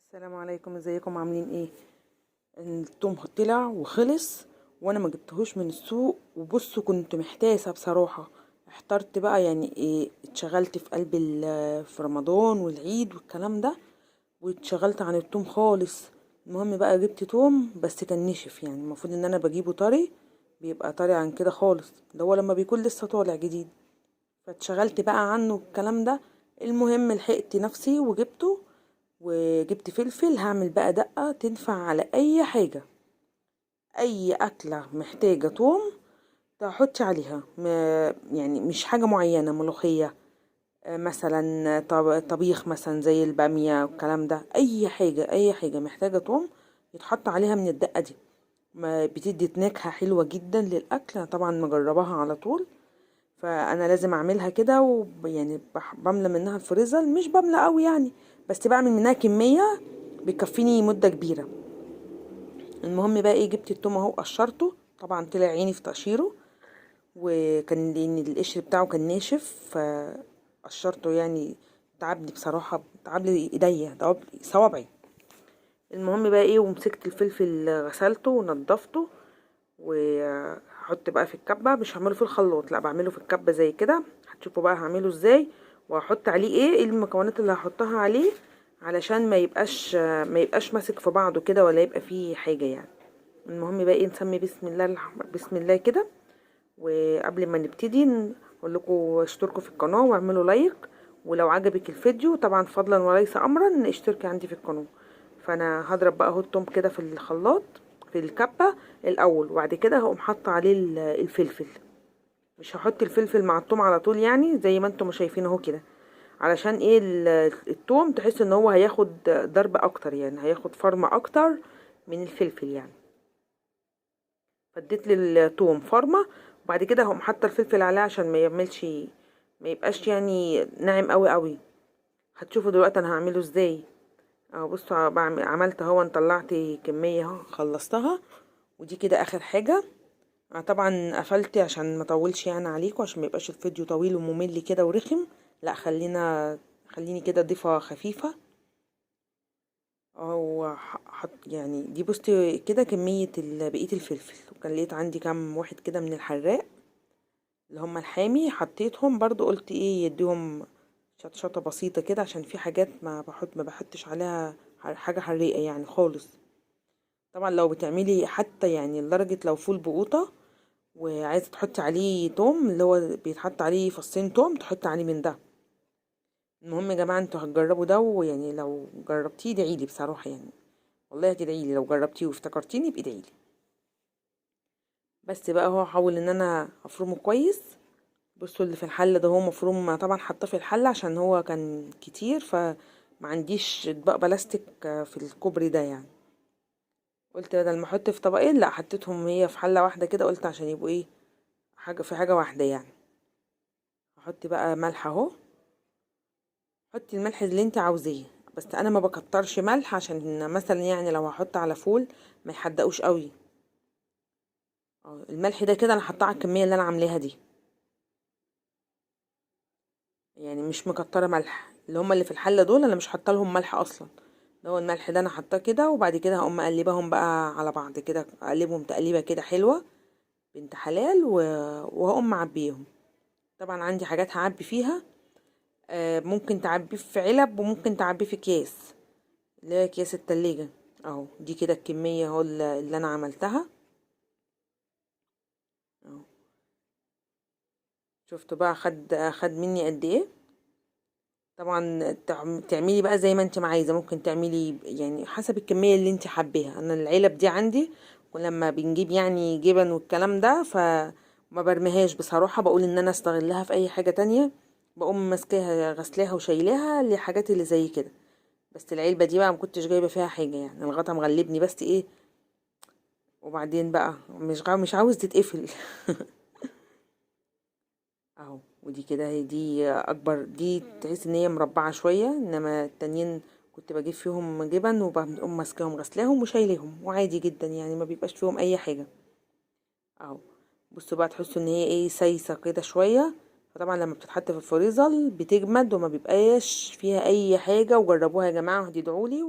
السلام عليكم، ازيكم عاملين ايه؟ التوم طلع وخلص وانا ما جبتهوش من السوق. وبصوا كنت محتاسه بصراحه، احترت بقى يعني ايه. اتشغلت في قلب في رمضان والعيد والكلام ده، واتشغلت عن التوم خالص. المهم بقى جبت توم بس كان نشف، يعني المفروض ان انا بجيبه طري، بيبقى طري عن كده خالص، ده هو لما بيكون لسه طالع جديد. فاتشغلت بقى عنه الكلام ده. المهم لحقت نفسي وجبته، وجبت فلفل. هعمل بقى دقة تنفع على اي حاجة، اي اكلة محتاجة توم تحطي عليها. يعني مش حاجة معينة، ملوخية مثلا، طبيخ مثلا زي البامية والكلام ده، اي حاجة اي حاجة محتاجة توم يتحط عليها من الدقة دي. ما بتدي نكهة حلوة جدا للاكل. أنا طبعا مجرباها على طول، فانا لازم اعملها كده. ويعني بملى منها الفريزر، مش بملى قوي يعني، بس بعمل منها كمية بيكفيني مدة كبيرة. المهم بقى ايه، جبت التوم اهو قشرته، طبعا طلع عيني في تقشيره، وكان لان القشر بتاعه كان ناشف فقشرته يعني. تعبني بصراحة، تعب لي ايديا، تعب صوابعي. المهم بقى ايه، ومسكت الفلفل غسلته ونضفته، وهحط بقى في الكبة. مش هعمله في الخلاط، لا بعمله في الكبة زي كده. هتشوفوا بقى هعمله ازاي، وهحط عليه ايه المكونات اللي هحطها عليه، علشان ما يبقاش ماسك في بعضه كده، ولا يبقى فيه حاجة يعني. المهم بقى ايه، نسمي بسم الله بسم الله كده. وقبل ما نبتدي نقول لكم اشتركوا في القناة واعملوا لايك، ولو عجبك الفيديو طبعا فضلا وليس امرا اشتركي عندي في القناة. فانا هضرب بقى اهو التوم كده في الخلاط في الكبة الاول، وبعد كده هقوم حاطه عليه الفلفل. مش هحط الفلفل مع التوم على طول، يعني زي ما انتم شايفين اهو كده، علشان ايه التوم تحس ان هو هياخد ضرب اكتر، يعني هياخد فرمة اكتر من الفلفل يعني. فديت للثوم فرمه، وبعد كده هقوم حاطه الفلفل عليه عشان ما يبقاش يعني ناعم قوي قوي. هتشوفوا دلوقتي انا هعمله ازاي. اهو بصوا عملت اهو، طلعت كميه اهو خلصتها، ودي كده اخر حاجه. أنا طبعا قفلت عشان ما اطولش يعني عليكم، عشان ما يبقاش الفيديو طويل وممل كده ورخم. لا خليني كده ضيفه خفيفه. او حط يعني دي، بصي كده كميه بقيه الفلفل، وكان لقيت عندي كام واحد كده من الحراق اللي هم الحامي، حطيتهم برضو. قلت ايه يديهم شطشطة بسيطة كده، عشان في حاجات ما بحطش عليها حاجة حريقة يعني خالص. طبعا لو بتعملي حتى يعني لدرجة لو فول بقوطة وعايزة تحطي عليه توم، اللي هو بيتحط عليه فصين توم، تحطي عليه من ده. المهم يا جماعة انتوا هتجربوا ده، ويعني لو جربتيه ادعيلي بصراحة يعني، والله هتدعيلي لو جربتيه وافتكرتيني بادعيلي. بس بقى هو حاول ان انا افرمه كويس. بصوا اللي في الحلة ده هو مفروم، طبعا حطاه في الحلة عشان هو كان كتير، فما عنديش اطباق بلاستيك في الكوبري ده يعني. قلت بدل ما احط في طبقين، لا حطيتهم هي في حلة واحدة كده، قلت عشان يبقوا ايه، حاجة في حاجة واحدة يعني. هحط بقى ملح اهو. حطي الملح اللي انت عاوزاه، بس انا ما بكترش ملح، عشان مثلا يعني لو هحط على فول ما يحدقوش قوي. الملح ده كده انا حطاه على الكمية اللي انا عاملاها دي، يعني مش مكترة ملح. اللي هما اللي في الحلة دول انا مش حاطه لهم ملح اصلا. اللي هو الملح ده انا حاطاه كده، وبعد كده هقوم مقلباهم بقى على بعض كده، اقلبهم تقليبه كده حلوه بنت حلال وهقوم معبيهم. طبعا عندي حاجات هعبي فيها. ممكن تعبيه في علب، وممكن تعبيه في اكياس، اللي هي اكياس التلاجة. اهو دي كده الكميه اهو اللي انا عملتها اهو. شفتوا بقى خد مني قد ايه. طبعا تعملي بقى زي ما انت ما عايزه، ممكن تعملي يعني حسب الكميه اللي انت حباها. انا العلب دي عندي، ولما بنجيب يعني جبن والكلام ده فما برميهاش بصراحه، بقول ان انا استغلها في اي حاجه تانية. بقوم ماسكاها غسلاها وشايلاها لحاجات اللي زي كده. بس العلبه دي بقى ما كنتش جايبه فيها حاجه، يعني الغطا مغلبني بس ايه. وبعدين بقى مش عاوز تتقفل. اهو. ودي كده هي دي اكبر، دي تحس ان هي مربعة شوية، انما التانيين كنت بجيب فيهم جبن وبقوم ماسكاهم غسلاهم وشايلهم، وعادي جدا يعني ما بيبقاش فيهم اي حاجة. اهو. بصوا بقى تحسوا ان هي ايه سايسة كده شوية. فطبعا لما بتتحط في الفريزر بتجمد وما بيبقاش فيها اي حاجة. وجربوها يا جماعة وهتدعولي